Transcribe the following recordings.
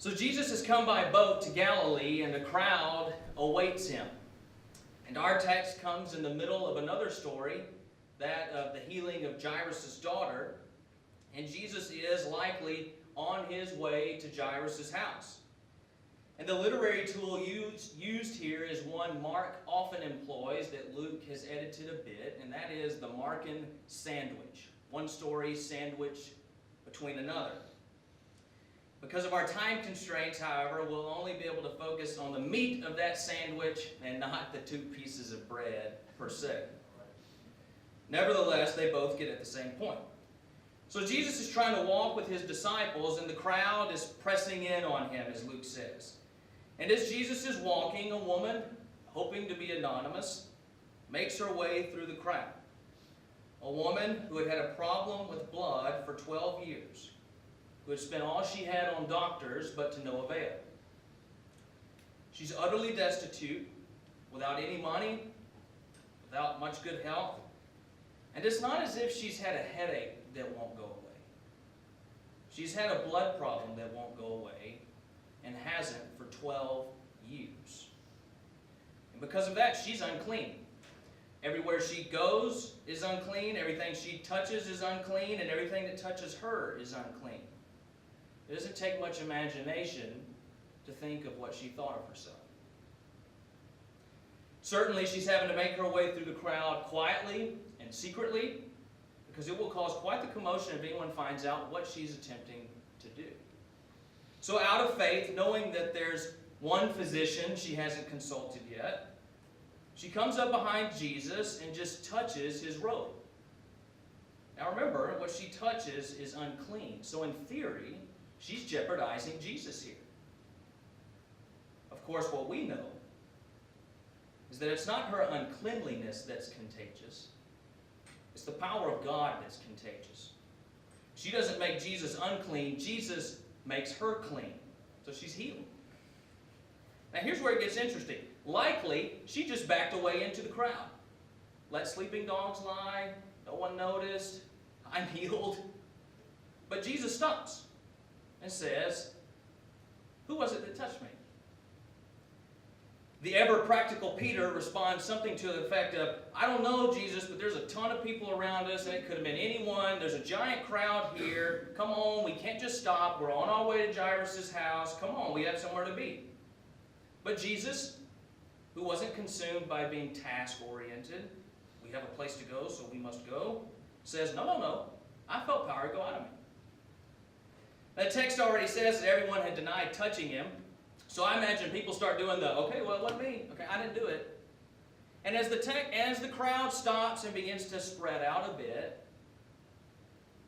So Jesus has come by boat to Galilee, and the crowd awaits him. And our text comes in the middle of another story, that of the healing of Jairus' daughter. And Jesus is likely on his way to Jairus' house. And the literary tool used here is one Mark often employs that Luke has edited a bit, and that is the Markan sandwich. One story sandwiched between another. Because of our time constraints, however, we'll only be able to focus on the meat of that sandwich and not the 2 pieces of bread per se. Nevertheless, they both get at the same point. So Jesus is trying to walk with his disciples, and the crowd is pressing in on him, as Luke says. And as Jesus is walking, a woman, hoping to be anonymous, makes her way through the crowd. A woman who had had a problem with blood for 12 years. Who had spent all she had on doctors, but to no avail. She's utterly destitute, without any money, without much good health. And it's not as if she's had a headache that won't go away. She's had a blood problem that won't go away, and hasn't for 12 years. And because of that, she's unclean. Everywhere she goes is unclean, everything she touches is unclean, and everything that touches her is unclean. It doesn't take much imagination to think of what she thought of herself. Certainly, she's having to make her way through the crowd quietly and secretly, because it will cause quite the commotion if anyone finds out what she's attempting to do. So out of faith, knowing that there's one physician she hasn't consulted yet, she comes up behind Jesus and just touches his robe. Now remember, what she touches is unclean. So in theory, she's jeopardizing Jesus here. Of course, what we know is that it's not her uncleanliness that's contagious. It's the power of God that's contagious. She doesn't make Jesus unclean. Jesus makes her clean. So she's healed. Now here's where it gets interesting. Likely, she just backed away into the crowd. Let sleeping dogs lie. No one noticed. I'm healed. But Jesus stops and says, "Who was it that touched me?" The ever-practical Peter responds something to the effect of, "I don't know, Jesus, but there's a ton of people around us, and it could have been anyone. There's a giant crowd here. Come on, we can't just stop. We're on our way to Jairus' house. Come on, we have somewhere to be." But Jesus, who wasn't consumed by being task-oriented, we have a place to go, so we must go, says, no, I felt power go out of me. The text already says that everyone had denied touching him. So I imagine people start doing the, okay, well, it wasn't me. Okay, I didn't do it. And as the crowd stops and begins to spread out a bit,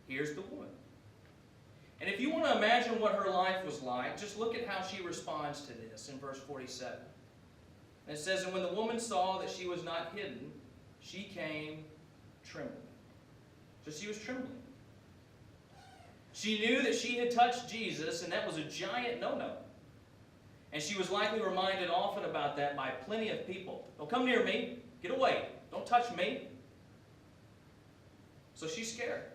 here's the woman. And if you want to imagine what her life was like, just look at how she responds to this in verse 47. And it says, "And when the woman saw that she was not hidden, she came trembling." So she was trembling. She knew that she had touched Jesus, and that was a giant no-no. And she was likely reminded often about that by plenty of people. "Don't come near me. Get away. Don't touch me." So she's scared.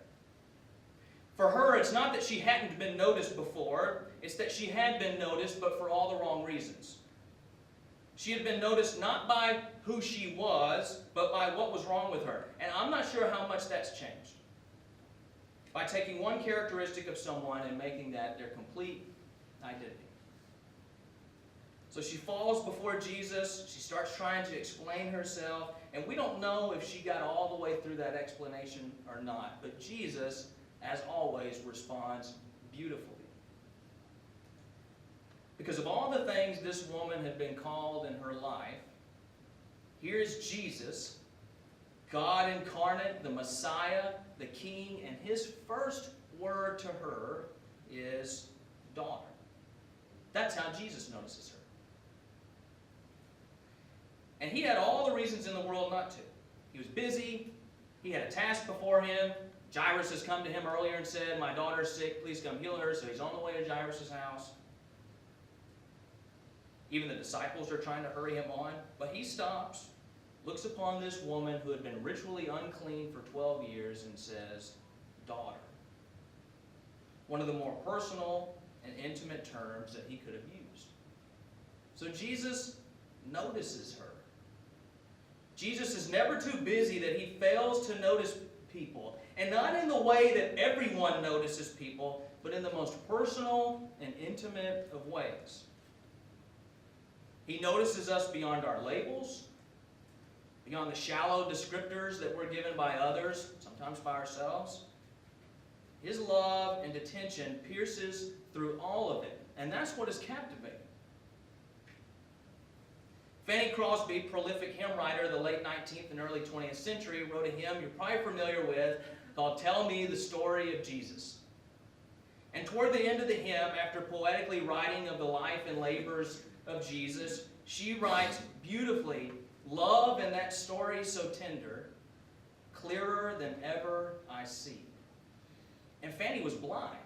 For her, it's not that she hadn't been noticed before. It's that she had been noticed, but for all the wrong reasons. She had been noticed not by who she was, but by what was wrong with her. And I'm not sure how much that's changed. By taking one characteristic of someone and making that their complete identity. So she falls before Jesus. She starts trying to explain herself. And we don't know if she got all the way through that explanation or not. But Jesus, as always, responds beautifully. Because of all the things this woman had been called in her life, here's Jesus, God incarnate, the Messiah, the King, and his first word to her is daughter. That's how Jesus notices her. And he had all the reasons in the world not to. He was busy. He had a task before him. Jairus has come to him earlier and said, "My daughter's sick, please come heal her." So he's on the way to Jairus' house. Even the disciples are trying to hurry him on. But he stops, looks upon this woman who had been ritually unclean for 12 years and says, "Daughter." One of the more personal and intimate terms that he could have used. So Jesus notices her. Jesus is never too busy that he fails to notice people. And not in the way that everyone notices people, but in the most personal and intimate of ways. He notices us beyond our labels, beyond the shallow descriptors that we're given by others, sometimes by ourselves. His love and attention pierces through all of it, and that's what is captivating. Fanny Crosby, prolific hymn writer of the late 19th and early 20th century, wrote a hymn you're probably familiar with called "Tell Me the Story of Jesus." And toward the end of the hymn, after poetically writing of the life and labors of Jesus, she writes beautifully, "Love in that story so tender, clearer than ever I see." And Fanny was blind.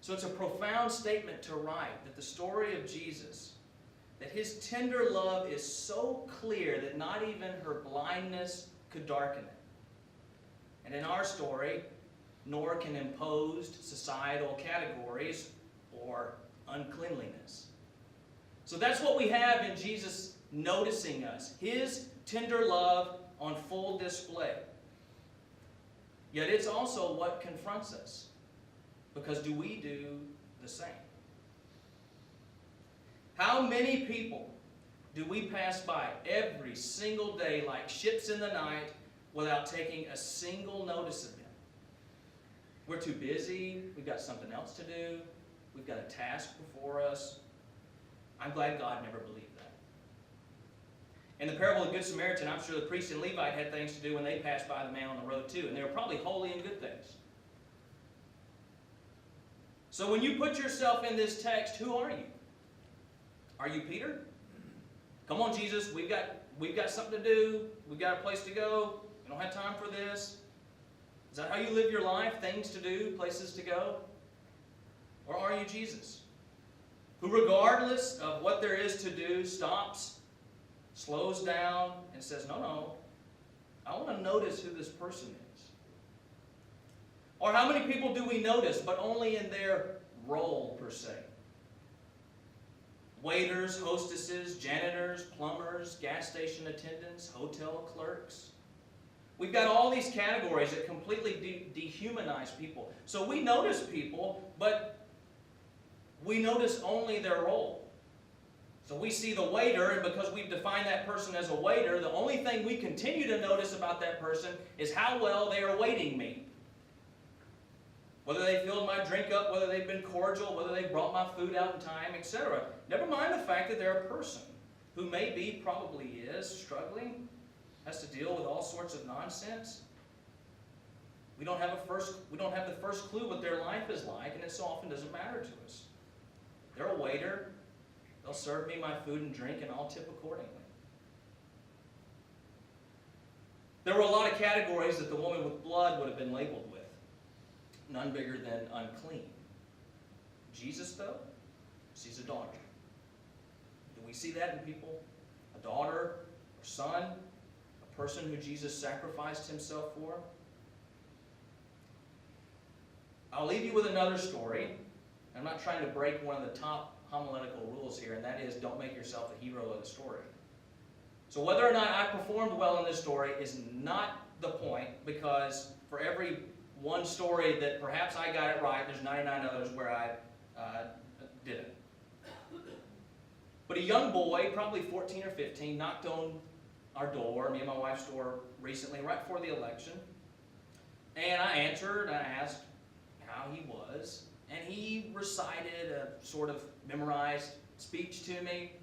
So it's a profound statement to write that the story of Jesus, that his tender love is so clear that not even her blindness could darken it. And in our story, nor can imposed societal categories or uncleanliness. So that's what we have in Jesus noticing us, his tender love on full display. Yet it's also what confronts us, because do we do the same? How many people do we pass by every single day like ships in the night without taking a single notice of them? We're too busy, we've got something else to do, we've got a task before us. I'm glad God never believed that. In the parable of the Good Samaritan, I'm sure the priest and Levite had things to do when they passed by the man on the road too, and they were probably holy and good things. So when you put yourself in this text, who are you? Are you Peter? Come on, Jesus, we've got something to do, we've got a place to go, we don't have time for this. Is that how you live your life? Things to do, places to go? Or are you Jesus, who regardless of what there is to do, stops, slows down, and says, no, I want to notice who this person is? Or how many people do we notice, but only in their role, per se? Waiters, hostesses, janitors, plumbers, gas station attendants, hotel clerks. We've got all these categories that completely dehumanize people. So we notice people, but we notice only their role. So we see the waiter, and because we've defined that person as a waiter, the only thing we continue to notice about that person is how well they are waiting me. Whether they filled my drink up, whether they've been cordial, whether they brought my food out in time, etc. Never mind the fact that they're a person who maybe, probably is, struggling, has to deal with all sorts of nonsense. We don't have the first clue what their life is like, and it so often doesn't matter to us. They're a waiter. They'll serve me my food and drink, and I'll tip accordingly. There were a lot of categories that the woman with blood would have been labeled with. None bigger than unclean. Jesus, though, sees a daughter. Do we see that in people? A daughter, or son, a person who Jesus sacrificed himself for? I'll leave you with another story. I'm not trying to break one of the top homiletical rules here, and that is don't make yourself the hero of the story. So whether or not I performed well in this story is not the point, because for every one story that perhaps I got it right, there's 99 others where I didn't. But a young boy, probably 14 or 15, knocked on our door, me and my wife's door, recently, right before the election. And I answered, and I asked how he was. And he recited a sort of memorized speech to me.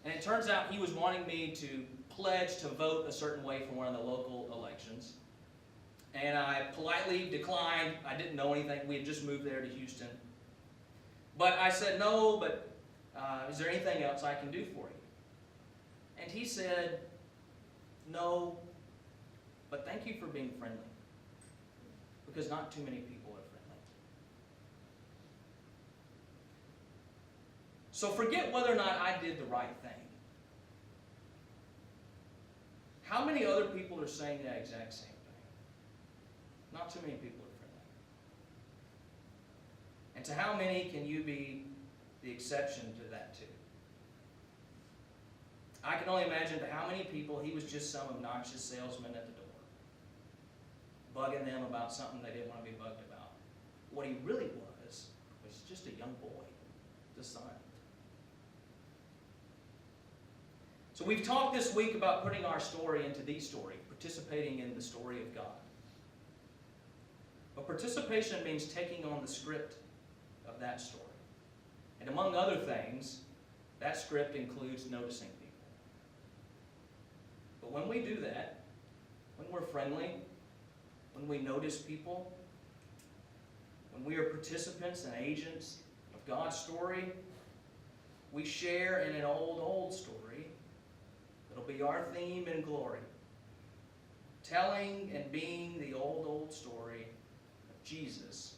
And it turns out he was wanting me to pledge to vote a certain way for one of the local elections. And I politely declined. I didn't know anything. We had just moved there to Houston. But I said, no, but is there anything else I can do for you? And he said, no, but thank you for being friendly. Because not too many people are friendly. So forget whether or not I did the right thing. How many other people are saying that exact same thing? Not too many people are friendly. And to how many can you be the exception to that too? I can only imagine to how many people he was just some obnoxious salesman at the door, bugging them about something they didn't want to be bugged about. What he really was just a young boy, the son. So we've talked this week about putting our story into the story, participating in the story of God. But participation means taking on the script of that story. And among other things, that script includes noticing people. But when we do that, when we're friendly, when we notice people, when we are participants and agents of God's story, we share in an old story that'll be our theme in glory. Telling and being the old story of Jesus